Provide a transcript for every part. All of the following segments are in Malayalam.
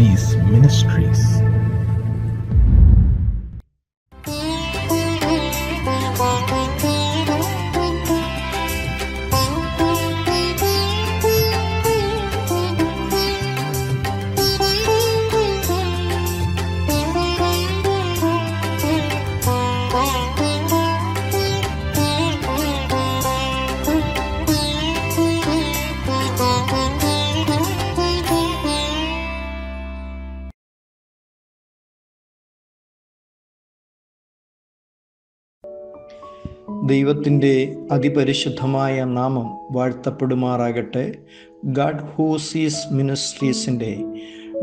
Seas Ministries. ദൈവത്തിൻ്റെ അതിപരിശുദ്ധമായ നാമം വാഴ്ത്തപ്പെടുമാറാകട്ടെ. ഗാഡ് ഹൂ സീസ് മിനിസ്ട്രീസിൻ്റെ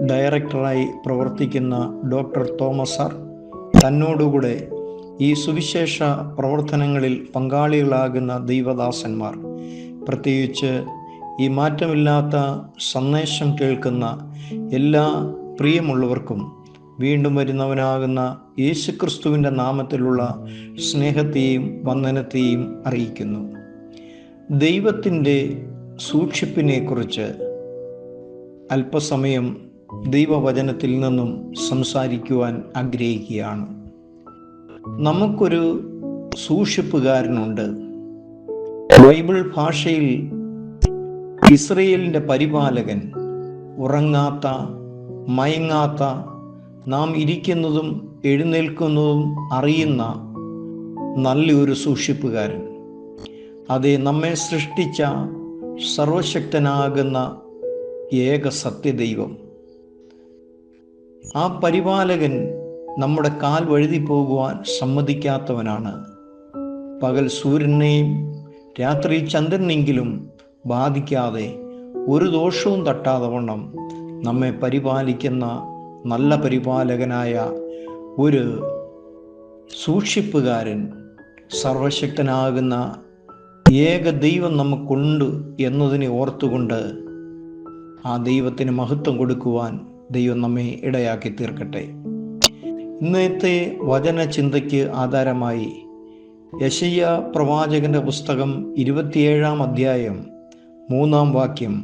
ഡയറക്ടറായി പ്രവർത്തിക്കുന്ന ഡോക്ടർ തോമസ് സാർ തന്നോടുകൂടെ ഈ സുവിശേഷ പ്രവർത്തനങ്ങളിൽ പങ്കാളികളാകുന്ന ദൈവദാസന്മാർ, പ്രത്യേകിച്ച് ഈ മാറ്റമില്ലാത്ത സന്ദേശം കേൾക്കുന്ന എല്ലാ പ്രിയമുള്ളവർക്കും വീണ്ടും വരുന്നവനാകുന്ന യേശുക്രിസ്തുവിൻ്റെ നാമത്തിലുള്ള സ്നേഹത്തെയും വന്ദനത്തെയും അറിയിക്കുന്നു. ദൈവത്തിൻ്റെ സൂക്ഷിപ്പിനെക്കുറിച്ച് അല്പസമയം ദൈവവചനത്തിൽ നിന്നും സംസാരിക്കുവാൻ ആഗ്രഹിക്കുകയാണ്. നമുക്കൊരു സൂക്ഷിപ്പുകാരനുണ്ട്. ബൈബിൾ ഭാഷയിൽ ഇസ്രയേലിൻ്റെ പരിപാലകൻ, ഉറങ്ങാത്ത, മയങ്ങാത്ത, നാം ഇരിക്കുന്നതും എഴുന്നേൽക്കുന്നതും അറിയുന്ന നല്ലൊരു സൂക്ഷിപ്പുകാരൻ. അതെ, നമ്മെ സൃഷ്ടിച്ച സർവശക്തനാകുന്ന ഏക സത്യദൈവം. ആ പരിപാലകൻ നമ്മുടെ കാൽ വഴുതി പോകുവാൻ സമ്മതിക്കാത്തവനാണ്. പകൽ സൂര്യനെയും രാത്രി ചന്ദ്രനെങ്കിലും ബാധിക്കാതെ ഒരു ദോഷവും തട്ടാതെ വണ്ണം നമ്മെ പരിപാലിക്കുന്ന നല്ല പരിപാലകനായ ഒരു സൂക്ഷിപ്പുകാരൻ, സർവശക്തനാകുന്ന ഏക ദൈവം നമുക്കുണ്ട് എന്നതിനെ ഓർത്തുകൊണ്ട് ആ ദൈവത്തിന് മഹത്വം കൊടുക്കുവാൻ ദൈവം നമ്മെ ഇടയാക്കി തീർക്കട്ടെ. ഇന്നത്തെ വചന ചിന്തയ്ക്ക് ആധാരമായി യെശയ്യാ പ്രവാചകന്റെ പുസ്തകം 27-ാം അധ്യായം 3-ാം വാക്യം.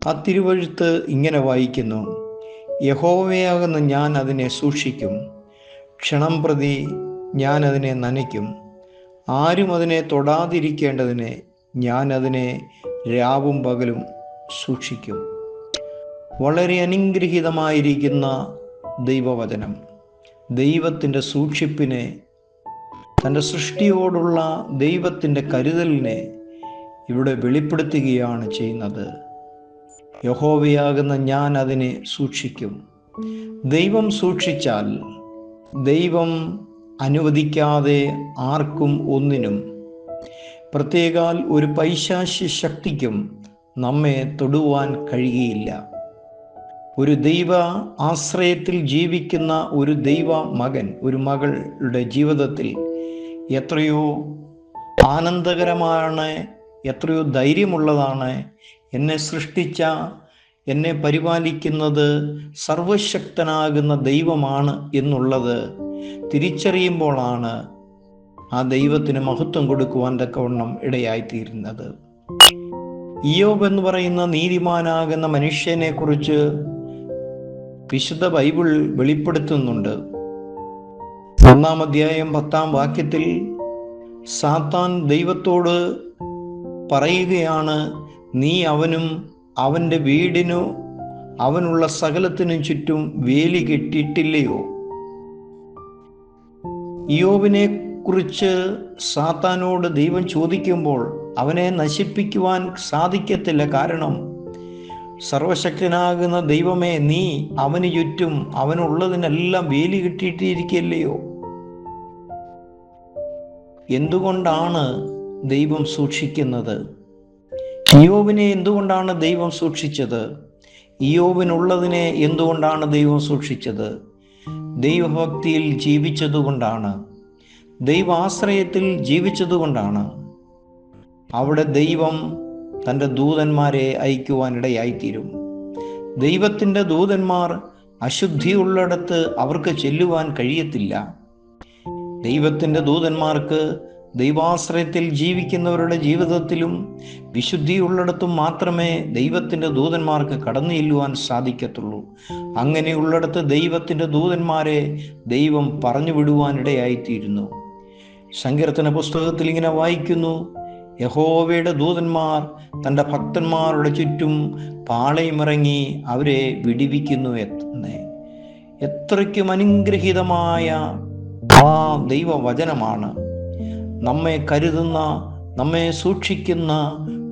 ആ തിരുവെഴുത്ത് ഇങ്ങനെ വായിക്കുന്നു: യഹോവയാകുന്ന ഞാൻ അതിനെ സൂക്ഷിക്കും, ക്ഷണം പ്രതി ഞാൻ അതിനെ നനയ്ക്കും, ആരും അതിനെ തൊടാതിരിക്കേണ്ടതിന് ഞാൻ അതിനെ രാവും പകലും സൂക്ഷിക്കും. വളരെ അനുഗ്രഹീതമായിരിക്കുന്ന ദൈവവചനം ദൈവത്തിൻ്റെ സൂക്ഷിപ്പിനെ, തൻ്റെ സൃഷ്ടിയോടുള്ള ദൈവത്തിൻ്റെ കരുതലിനെ ഇവിടെ വെളിപ്പെടുത്തുകയാണ് ചെയ്യുന്നത്. യഹോവയാകുന്ന ഞാൻ അതിനെ സൂക്ഷിക്കും. ദൈവം സൂക്ഷിച്ചാൽ, ദൈവം അനുവദിക്കാതെ ആർക്കും ഒന്നിനും, പ്രത്യേകാൽ ഒരു പൈശാചി ശക്തിക്കും നമ്മെ തൊടുവാൻ കഴിയുകയില്ല. ഒരു ദൈവ ആശ്രയത്തിൽ ജീവിക്കുന്ന ഒരു ദൈവ മകൻ, ഒരു മകളുടെ ജീവിതത്തിൽ എത്രയോ ആനന്ദകരമാണ്, എത്രയോ ധൈര്യമുള്ളതാണ്. എന്നെ സൃഷ്ടിച്ച, എന്നെ പരിപാലിക്കുന്നത് സർവശക്തനാകുന്ന ദൈവമാണ് എന്നുള്ളത് തിരിച്ചറിയുമ്പോഴാണ് ആ ദൈവത്തിന് മഹത്വം കൊടുക്കുവാൻ തക്കവണ്ണം ഇടയായിത്തീരുന്നത്. ഇയ്യോബ് എന്ന് പറയുന്ന നീതിമാനാകുന്ന മനുഷ്യനെ കുറിച്ച് വിശുദ്ധ ബൈബിൾ വെളിപ്പെടുത്തുന്നുണ്ട്. 1-ാം അധ്യായം 10-ാം വാക്യത്തിൽ സാത്താൻ ദൈവത്തോട് പറയുകയാണ്: നീ അവനും അവൻ്റെ വീടിനു അവനുള്ള സകലത്തിനും ചുറ്റും വേലി കെട്ടിയിട്ടില്ലയോ? ഇയ്യോബിനെ കുറിച്ച് സാത്താനോട് ദൈവം ചോദിക്കുമ്പോൾ അവനെ നശിപ്പിക്കുവാൻ സാധിക്കത്തില്ല. കാരണം സർവശക്തനാകുന്ന ദൈവമേ, നീ അവന് ചുറ്റും അവനുള്ളതിനെല്ലാം വേലി കെട്ടിയിട്ടിരിക്കല്ലയോ? എന്തുകൊണ്ടാണ് ദൈവം സൂക്ഷിക്കുന്നത്? ഇയ്യോബിനെ എന്തുകൊണ്ടാണ് ദൈവം സൂക്ഷിച്ചത്? ഇയ്യോബിനുള്ളതിനെ എന്തുകൊണ്ടാണ് ദൈവം സൂക്ഷിച്ചത്? ദൈവഭക്തിയിൽ ജീവിച്ചതുകൊണ്ടാണ്, ദൈവാശ്രയത്തിൽ ജീവിച്ചതുകൊണ്ടാണ്. അവിടെ ദൈവം തൻ്റെ ദൂതന്മാരെ അയക്കുവാനിടയായിത്തീരും. ദൈവത്തിൻ്റെ ദൂതന്മാർ അശുദ്ധിയുള്ളിടത്ത് അവർക്ക് ചെല്ലുവാൻ കഴിയത്തില്ല. ദൈവത്തിൻ്റെ ദൂതന്മാർക്ക് ദൈവാശ്രയത്തിൽ ജീവിക്കുന്നവരുടെ ജീവിതത്തിലും വിശുദ്ധിയുള്ളിടത്തും മാത്രമേ ദൈവത്തിൻ്റെ ദൂതന്മാർക്ക് കടന്നു ചെല്ലുവാൻ സാധിക്കത്തുള്ളൂ. അങ്ങനെയുള്ളിടത്ത് ദൈവത്തിൻ്റെ ദൂതന്മാരെ ദൈവം പറഞ്ഞു വിടുവാനിടയായിത്തീരുന്നു. സങ്കീർത്തന പുസ്തകത്തിൽ ഇങ്ങനെ വായിക്കുന്നു: യഹോവയുടെ ദൂതന്മാർ തൻ്റെ ഭക്തന്മാരുടെ ചുറ്റും പാളയമിറങ്ങി അവരെ വിടിവിക്കുന്നു എന്ന്. എത്രയ്ക്കും അനുഗ്രഹീതമായ ആ ദൈവവചനമാണ്. നമ്മെ കരുതുന്ന, നമ്മെ സൂക്ഷിക്കുന്ന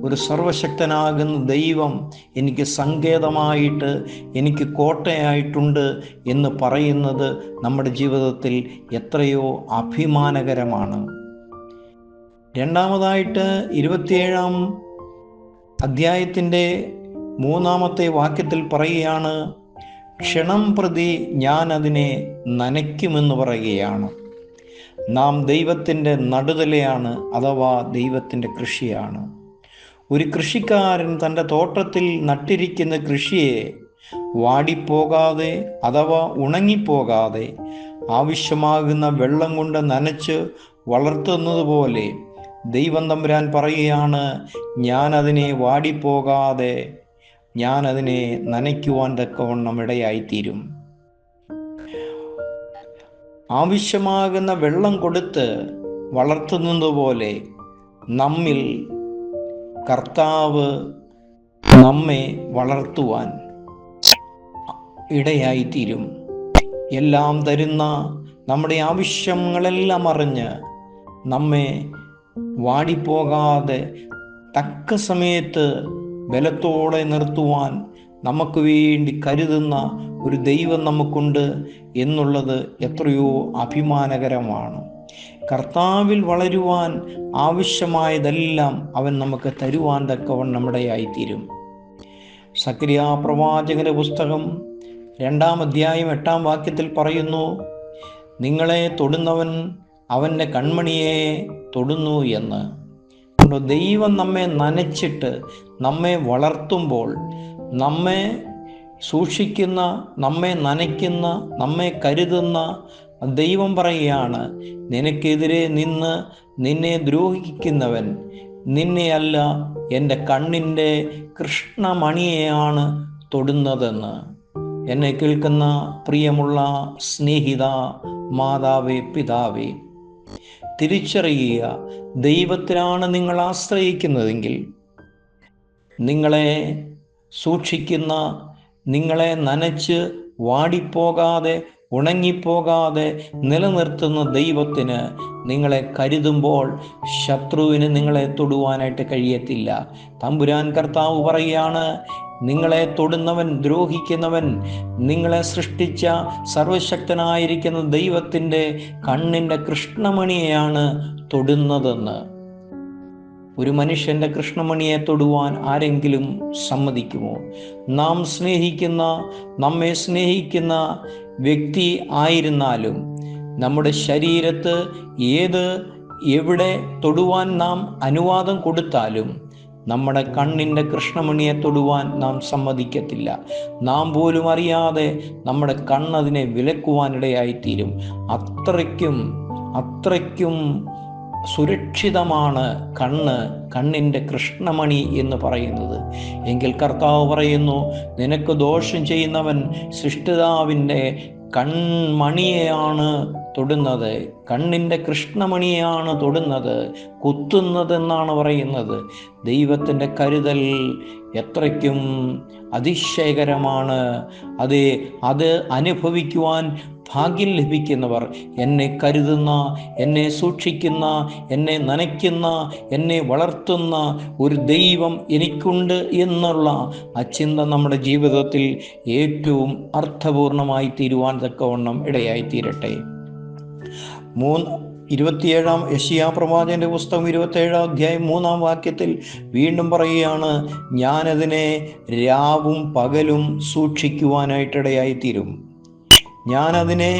ഒരു സർവശക്തനാകുന്ന ദൈവം എനിക്ക് സങ്കേതമായിട്ട്, എനിക്ക് കോട്ടയായിട്ടുണ്ട് എന്ന് പറയുന്നത് നമ്മുടെ ജീവിതത്തിൽ എത്രയോ അഭിമാനകരമാണ്. രണ്ടാമതായിട്ട് 27-ാം അധ്യായത്തിൻ്റെ 3-ാമത്തെ വാക്യത്തിൽ പറയുകയാണ്: ക്ഷണം പ്രതി ഞാൻ അതിനെ നനയ്ക്കുമെന്ന് പറയുകയാണ്. നാം ദൈവത്തിൻ്റെ നടുതലയാണ്, അഥവാ ദൈവത്തിൻ്റെ കൃഷിയാണ്. ഒരു കൃഷിക്കാരൻ തൻ്റെ തോട്ടത്തിൽ നട്ടിരിക്കുന്ന കൃഷിയെ വാടിപ്പോകാതെ അഥവാ ഉണങ്ങിപ്പോകാതെ ആവശ്യമാകുന്ന വെള്ളം കൊണ്ട് നനച്ച് വളർത്തുന്നത് പോലെ ദൈവം തമ്പുരാൻ പറയുകയാണ്: ഞാൻ അതിനെ വാടിപ്പോകാതെ ഞാൻ അതിനെ നനയ്ക്കുവാൻ തക്കവണ്ണം ഇടയായിത്തീരും. ആവശ്യമാകുന്ന വെള്ളം കൊടുത്ത് വളർത്തുന്നത് പോലെ നമ്മിൽ കർത്താവ് നമ്മെ വളർത്തുവാൻ ഇടയായിത്തീരും. എല്ലാം തരുന്ന നമ്മുടെ ആവശ്യങ്ങളെല്ലാം അറിഞ്ഞ് നമ്മെ വാടിപ്പോകാതെ തക്ക സമയത്ത് ബലത്തോടെ നിർത്തുവാൻ നമുക്ക് വേണ്ടി കരുതുന്ന ഒരു ദൈവം നമുക്കുണ്ട് എന്നുള്ളത് എത്രയോ അഭിമാനകരമാണ്. കർത്താവിൽ വളരുവാൻ ആവശ്യമായതെല്ലാം അവൻ നമുക്ക് തരുവാൻ തക്കവണ്ണം ഇടയായിത്തീരും. സക്രിയ പ്രവാചകന്റെ പുസ്തകം 2-ാം അധ്യായം 8-ാം വാക്യത്തിൽ പറയുന്നു: നിങ്ങളെ തൊടുന്നവൻ അവൻ്റെ കൺമണിയെ തൊടുന്നു എന്ന്. ദൈവം നമ്മെ നനച്ചിട്ട് നമ്മെ വളർത്തുമ്പോൾ, നമ്മെ സൂക്ഷിക്കുന്ന, നമ്മെ നനയ്ക്കുന്ന, നമ്മെ കരുതുന്ന ദൈവം പറയുകയാണ്: നിനക്കെതിരെ നിന്ന് നിന്നെ ദ്രോഹിക്കുന്നവൻ നിന്നെയല്ല, എൻ്റെ കണ്ണിൻ്റെ കൃഷ്ണമണിയെയാണ് തൊടുന്നതെന്ന്. എന്നെ കേൾക്കുന്ന പ്രിയമുള്ള സ്നേഹിത, മാതാവേ, പിതാവേ, തിരിച്ചറിയുക, ദൈവത്തിലാണ് നിങ്ങൾ ആശ്രയിക്കുന്നതെങ്കിൽ നിങ്ങളെ സൂക്ഷിക്കുന്ന, നിങ്ങളെ നനച്ച് വാടിപ്പോകാതെ ഉണങ്ങിപ്പോകാതെ നിലനിർത്തുന്ന ദൈവത്തിന് നിങ്ങളെ കരുതുമ്പോൾ ശത്രുവിന് നിങ്ങളെ തൊടുവാനായിട്ട് കഴിയത്തില്ല. തമ്പുരാൻ കർത്താവ് പറയുകയാണ്: നിങ്ങളെ തൊടുന്നവൻ, ദ്രോഹിക്കുന്നവൻ നിങ്ങളെ സൃഷ്ടിച്ച സർവശക്തനായിരിക്കുന്ന ദൈവത്തിൻ്റെ കണ്ണിൻ്റെ കൃഷ്ണമണിയെയാണ് തൊടുന്നതെന്ന്. ഒരു മനുഷ്യൻ്റെ കൃഷ്ണമണിയെ തൊടുവാൻ ആരെങ്കിലും സമ്മതിക്കുമോ? നാം സ്നേഹിക്കുന്ന, നമ്മെ സ്നേഹിക്കുന്ന വ്യക്തി ആയിരുന്നാലും നമ്മുടെ ശരീരത്ത് എവിടെ തൊടുവാൻ നാം അനുവാദം കൊടുത്താലും നമ്മുടെ കണ്ണിൻ്റെ കൃഷ്ണമണിയെ തൊടുവാൻ നാം സമ്മതിക്കത്തില്ല. നാം പോലും അറിയാതെ നമ്മുടെ കണ്ണതിനെ വിലക്കുവാനിടയായിത്തീരും. അത്രയ്ക്കും സുരക്ഷിതമാണ് കണ്ണിൻ്റെ കൃഷ്ണമണി എന്ന് പറയുന്നത്. എങ്കിൽ കർത്താവ് പറയുന്നു: നിനക്ക് ദോഷം ചെയ്യുന്നവൻ സൃഷ്ടിതാവിൻ്റെ കൺമണിയെയാണ് തൊടുന്നത്, കണ്ണിൻ്റെ കൃഷ്ണമണിയെയാണ് തൊടുന്നത്, കുത്തുന്നതെന്നാണ് പറയുന്നത്. ദൈവത്തിൻ്റെ കരുതൽ എത്രയ്ക്കും അതിശയകരമാണ്. അത് അനുഭവിക്കുവാൻ ഭാഗ്യം ലഭിക്കുന്നവർ, എന്നെ കരുതുന്ന, എന്നെ സൂക്ഷിക്കുന്ന, എന്നെ നനയ്ക്കുന്ന, എന്നെ വളർത്തുന്ന ഒരു ദൈവം എനിക്കുണ്ട് എന്നുള്ള ആ ചിന്ത നമ്മുടെ ജീവിതത്തിൽ ഏറ്റവും അർത്ഥപൂർണമായി തീരുവാൻ തക്കവണ്ണം ഇടയായിത്തീരട്ടെ. 27-ാം യെശയ്യാ പ്രവാചകന്റെ പുസ്തകം 27-ാം അധ്യായം 3-ാം വാക്യത്തിൽ വീണ്ടും പറയുകയാണ്: ഞാനതിനെ രാവും പകലും സൂക്ഷിക്കുവാനായിട്ടിടയായിത്തീരും. ഞാനതിനെ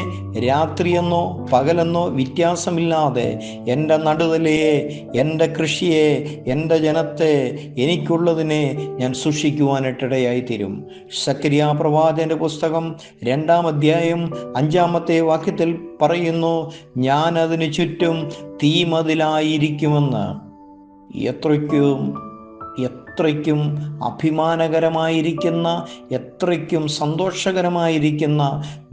രാത്രിയെന്നോ പകലെന്നോ വ്യത്യാസമില്ലാതെ എൻ്റെ നടുതലയെ, എൻ്റെ കൃഷിയെ, എൻ്റെ ജനത്തെ, എനിക്കുള്ളതിനെ ഞാൻ സൂക്ഷിക്കുവാനായിട്ടിടയായിത്തീരും. സക്കരിയ പ്രവാചകന്റെ പുസ്തകം 2-ാം അധ്യായം 5-ാമത്തെ വാക്യത്തിൽ പറയുന്നു, ഞാൻ അതിന് ചുറ്റും തീമതിലായിരിക്കുമെന്ന്. എത്രയ്ക്കും അഭിമാനകരമായിരിക്കുന്ന, എത്രയ്ക്കും സന്തോഷകരമായിരിക്കുന്ന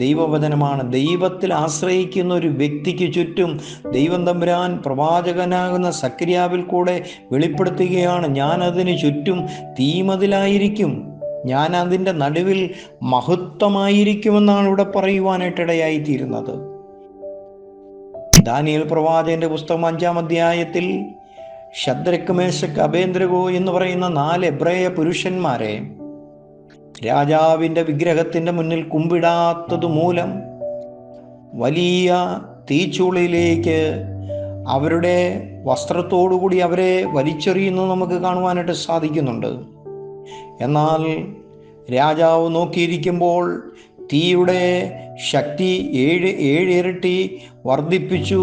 ദൈവവചനമാണ്. ദൈവത്തിൽ ആശ്രയിക്കുന്ന ഒരു വ്യക്തിക്ക് ചുറ്റും ദൈവം തമ്പുരാൻ പ്രവാചകനാകുന്ന സക്കരിയാവിൽ കൂടെ വെളിപ്പെടുത്തുകയാണ്, ഞാൻ അതിന് ചുറ്റും തീമതിലായിരിക്കും, ഞാൻ അതിൻ്റെ നടുവിൽ മഹത്വമായിരിക്കുമെന്നാണ് ഇവിടെ പറയുവാനായിട്ടിടയായിത്തീരുന്നത്. ദാനിയേൽ പ്രവാചകന്റെ പുസ്തകം 5-ാം അധ്യായത്തിൽ ശദ്രക്ക്, മേശക്ക്, അബേദ്നെഗോ എന്ന് പറയുന്ന 4 എബ്രായ പുരുഷന്മാരെ രാജാവിൻ്റെ വിഗ്രഹത്തിൻ്റെ മുന്നിൽ കുമ്പിടാത്തത് മൂലം വലിയ തീച്ചൂളയിലേക്ക് അവരുടെ വസ്ത്രത്തോടുകൂടി അവരെ വലിച്ചെറിയുന്നത് നമുക്ക് കാണുവാനായിട്ട് സാധിക്കുന്നുണ്ട്. എന്നാൽ രാജാവ് നോക്കിയിരിക്കുമ്പോൾ തീയുടെ ശക്തി 7 ഇരട്ടി വർദ്ധിപ്പിച്ചു.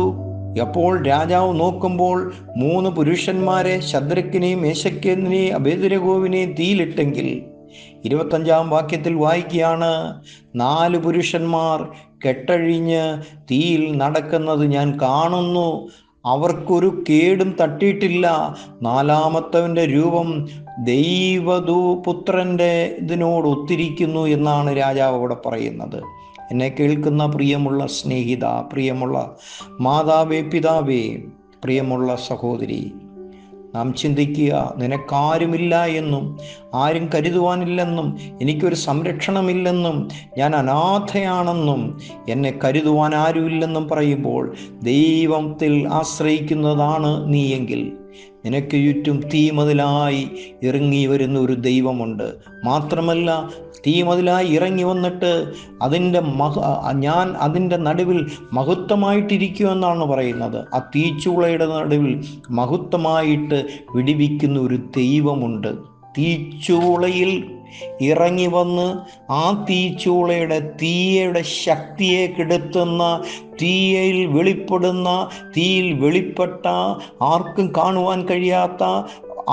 അപ്പോൾ രാജാവ് നോക്കുമ്പോൾ 3 പുരുഷന്മാരെ, ശദ്രക്കിനെയും മേശക്കിനെയും അബേദ്നെഗോവിനെയും തീയിലിട്ടെങ്കിൽ 25-ാം വാക്യത്തിൽ വായിക്കുകയാണ്, 4 പുരുഷന്മാർ കെട്ടഴിഞ്ഞ് തീയിൽ നടക്കുന്നത് ഞാൻ കാണുന്നു, അവർക്കൊരു കേടും തട്ടിയിട്ടില്ല. 4-മത്തവൻ്റെ രൂപം ദൈവപുത്രൻ്റെ ഇതിനോട് ഒത്തിരിക്കുന്നു എന്നാണ് രാജാവ് അവിടെ പറയുന്നത്. എന്നെ കേൾക്കുന്ന പ്രിയമുള്ള സ്നേഹിത, പ്രിയമുള്ള മാതാവേ, പിതാവേ, പ്രിയമുള്ള സഹോദരി, നാം ചിന്തിക്കുക, നിനക്കാരുമില്ല എന്നും ആരും കരുതുവാനില്ലെന്നും എനിക്കൊരു സംരക്ഷണമില്ലെന്നും ഞാൻ അനാഥയാണെന്നും എന്നെ കരുതുവാൻ ആരുമില്ലെന്നും പറയുമ്പോൾ ദൈവത്തിൽ ആശ്രയിക്കുന്നതാണ് നീയെങ്കിൽ നിനക്ക് ചുറ്റും തീമതിലായി ഇറങ്ങി വരുന്ന ഒരു ദൈവമുണ്ട്. മാത്രമല്ല, തീമതിലായി ഇറങ്ങി വന്നിട്ട് ഞാൻ അതിൻ്റെ നടുവിൽ മഹത്വമായിട്ടിരിക്കുമെന്നാണ് പറയുന്നത്. ആ തീച്ചൂളയുടെ നടുവിൽ മഹത്വമായിട്ട് വിടിവിക്കുന്ന ഒരു ദൈവമുണ്ട്. തീച്ചൂളയിൽ ഇറങ്ങി വന്ന് ആ തീയുടെ ശക്തിയെ കെടുത്തുന്ന, തീയിൽ വെളിപ്പെട്ട, ആർക്കും കാണുവാൻ കഴിയാത്ത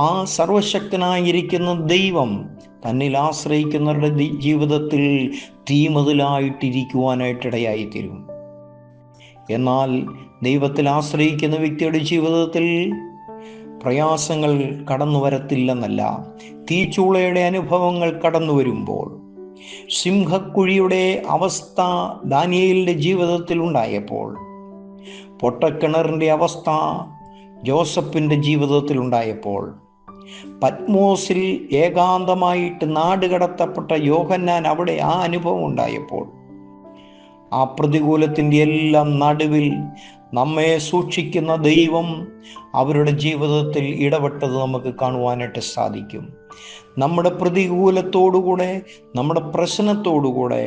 ആ സർവശക്തനായിരിക്കുന്ന ദൈവം തന്നിൽ ആശ്രയിക്കുന്നവരുടെ ജീവിതത്തിൽ തീമതിലായിട്ടിരിക്കുവാനായിട്ടിടയായിത്തീരും. എന്നാൽ ദൈവത്തിൽ ആശ്രയിക്കുന്ന വ്യക്തിയുടെ ജീവിതത്തിൽ പ്രയാസങ്ങൾ കടന്നു വരത്തില്ലെന്നല്ല, തീച്ചൂളയുടെ അനുഭവങ്ങൾ കടന്നു വരുമ്പോൾ, സിംഹക്കുഴിയുടെ അവസ്ഥ ദാനിയേലിൻ്റെ ജീവിതത്തിൽ ഉണ്ടായപ്പോൾ, പൊട്ടക്കിണറിൻ്റെ അവസ്ഥ ജോസഫിൻ്റെ ജീവിതത്തിൽ ഉണ്ടായപ്പോൾ, പത്മോസിൽ ഏകാന്തമായിട്ട് നാടുകടത്തപ്പെട്ട യോഹന്നാൻ അവിടെ ആ അനുഭവം ഉണ്ടായപ്പോൾ, ആ പ്രതികൂലത്തിൻ്റെ എല്ലാം നടുവിൽ നമ്മെ സൂക്ഷിക്കുന്ന ദൈവം അവരുടെ ജീവിതത്തിൽ ഇടപെട്ടത് നമുക്ക് കാണുവാനായിട്ട് സാധിക്കും. നമ്മുടെ പ്രതികൂലത്തോടുകൂടെ, നമ്മുടെ പ്രശ്നത്തോടുകൂടെ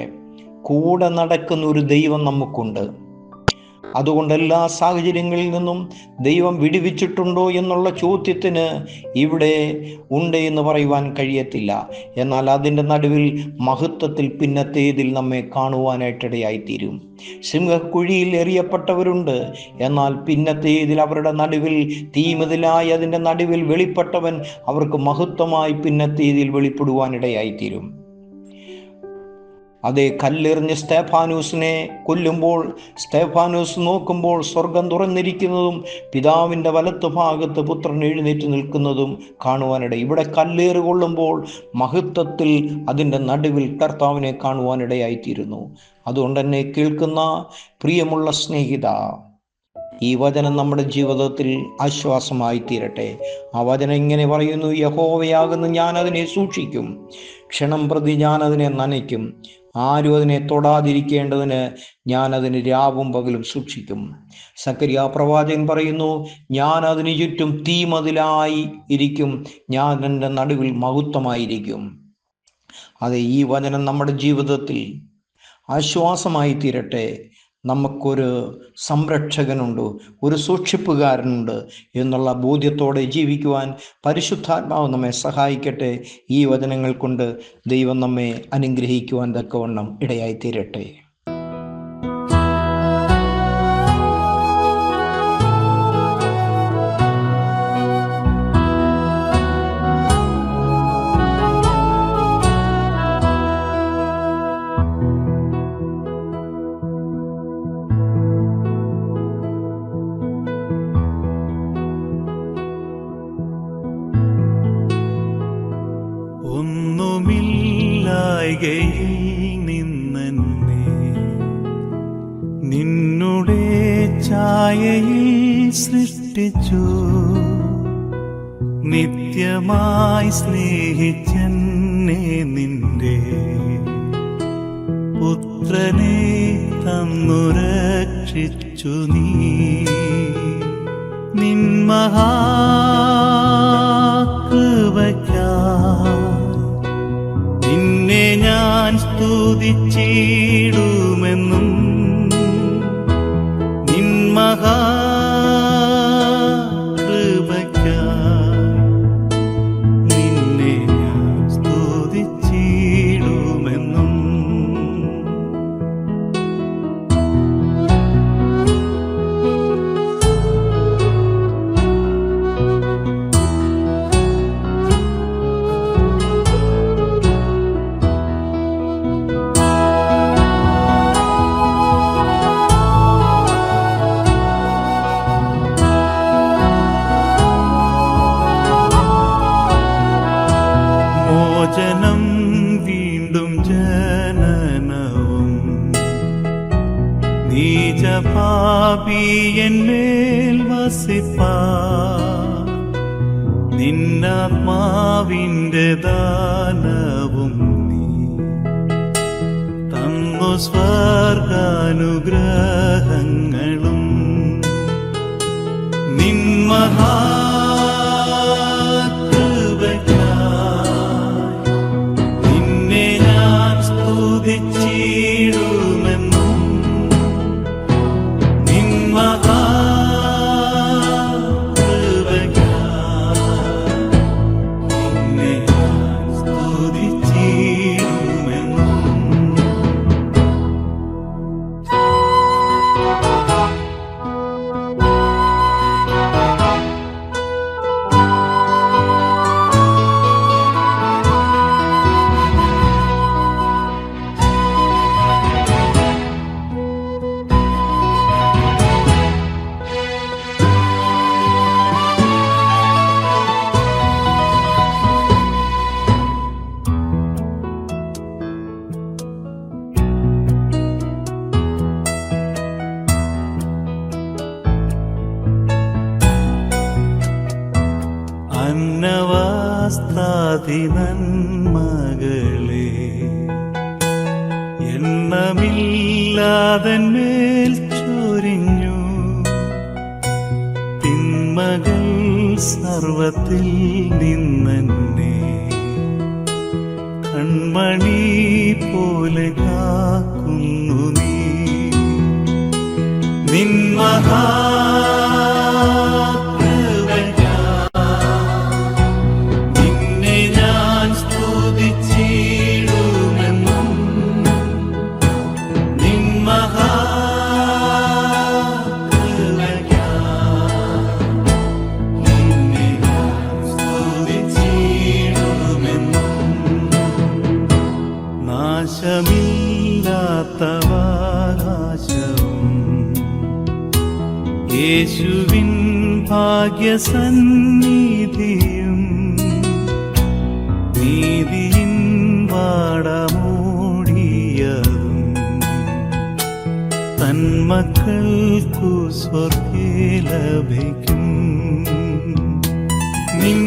കൂടെ നടക്കുന്ന ഒരു ദൈവം നമുക്കുണ്ട്. അതുകൊണ്ട് എല്ലാ സാഹചര്യങ്ങളിൽ നിന്നും ദൈവം വിടുവിച്ചിട്ടുണ്ടോ എന്നുള്ള ചോദ്യത്തിന് ഇവിടെ ഉണ്ട് എന്ന് പറയുവാൻ കഴിയത്തില്ല. എന്നാൽ അതിൻ്റെ നടുവിൽ മഹത്വത്തിൽ പിന്നത്തേതിൽ നമ്മെ കാണുവാനായിട്ടിടയായിത്തീരും. സിംഹക്കുഴിയിൽ എറിയപ്പെട്ടവരുണ്ട്, എന്നാൽ പിന്നത്തേതിൽ അവരുടെ നടുവിൽ തീമതിലായി അതിൻ്റെ നടുവിൽ വെളിപ്പെട്ടവൻ അവർക്ക് മഹത്വമായി പിന്നത്തേതിൽ വെളിപ്പെടുവാനിടയായിത്തീരും. അതേ കല്ലെറിഞ്ഞ് സ്തെഫാനോസിനെ കൊല്ലുമ്പോൾ സ്തെഫാനോസ് നോക്കുമ്പോൾ സ്വർഗം തുറന്നിരിക്കുന്നതും പിതാവിൻ്റെ വലത്ത് ഭാഗത്ത് പുത്രൻ എഴുന്നേറ്റ് നിൽക്കുന്നതും കാണുവാനിടയിൽ, ഇവിടെ കല്ലേറ് കൊള്ളുമ്പോൾ മഹത്വത്തിൽ അതിൻ്റെ നടുവിൽ കർത്താവിനെ കാണുവാനിടയായിത്തീരുന്നു. അതുകൊണ്ട് തന്നെ കേൾക്കുന്ന പ്രിയമുള്ള സ്നേഹിത, ഈ വചനം നമ്മുടെ ജീവിതത്തിൽ ആശ്വാസമായി തീരട്ടെ. ആ വചനം ഇങ്ങനെ പറയുന്നു, യഹോവയാകുന്ന ഞാൻ അതിനെ സൂക്ഷിക്കും, ക്ഷണം പ്രതി ഞാൻ അതിനെ നനയ്ക്കും, ആരും അതിനെ തൊടാതിരിക്കേണ്ടതിന് ഞാൻ അതിന് രാവും പകലും സൂക്ഷിക്കും. സക്കരിയ പ്രവാചകൻ പറയുന്നു, ഞാൻ അതിന് ചുറ്റും തീമതിലായി ഇരിക്കും, ഞാൻ എൻ്റെ നടുവിൽ മഹത്വമായിരിക്കും. അതെ, ഈ വചനം നമ്മുടെ ജീവിതത്തിൽ ആശ്വാസമായി തീരട്ടെ. നമുക്കൊരു സംരക്ഷകനുണ്ട്, ഒരു സൂക്ഷിപ്പുകാരനുണ്ട് എന്നുള്ള ബോധ്യത്തോടെ ജീവിക്കുവാൻ പരിശുദ്ധാത്മാവ് നമ്മെ സഹായിക്കട്ടെ. ഈ വചനങ്ങൾ കൊണ്ട് ദൈവം നമ്മെ അനുഗ്രഹിക്കുവാൻ തക്കവണ്ണം ഇടയായിത്തീരട്ടെ. തളികയിൽ നിന്നെന്നെ നിന്നുടെ ഛായയിൽ സൃഷ്ടിച്ചു. നിത്യമായി സ്നേഹിച്ചെന്നെ നിന്റെ പുത്രനെ തന്നു രക്ഷിച്ചു നീ. നിൻ മഹാകൃപയ്ക്കായി നിന്നെ ഞാൻ സ്തുതിച്ചിടുമെന്നും. നിൻ മഹാകൃപയ്ക്കായി നിന്നെ ഞാൻ സ്തുതിച്ചിടുമെന്നും. മോചനം വീണ്ടും ജനനവും നീചപാപിയന്മേൽ വസിപ്പാൻ നിന്നാത്മാവിന്റെ ദാനവും നീ തന്നു. സ്വർഗാനുഗ്രഹങ്ങളും നിൻ സ്തുതിച്ചിടുമെന്നും. നിൻ മഹാകൃപയ്ക്കായി നിന്നെ ഞാൻ സ്തുതിച്ചിടുമെന്നും. അന്നവാസ്താതി നന്മകളെ എണ്ണമില്ലാതെന്മേൽ ചൊരിഞ്ഞു. തിന്മകൾ സർവത്തിൽ നിന്നെന്നെ കൺമണി പോലെ കാക്കുന്നു നീ. നിൻ നാശമില്ലാത്തവാകാശവും യേശുവിൻ ഭാഗ്യസന്നിധിയും നീതിയിൻ വാടമൂടിയതും തന്മക്കൾക്കു സ്വർഗ്ഗേ ലഭിക്കും. നിൻ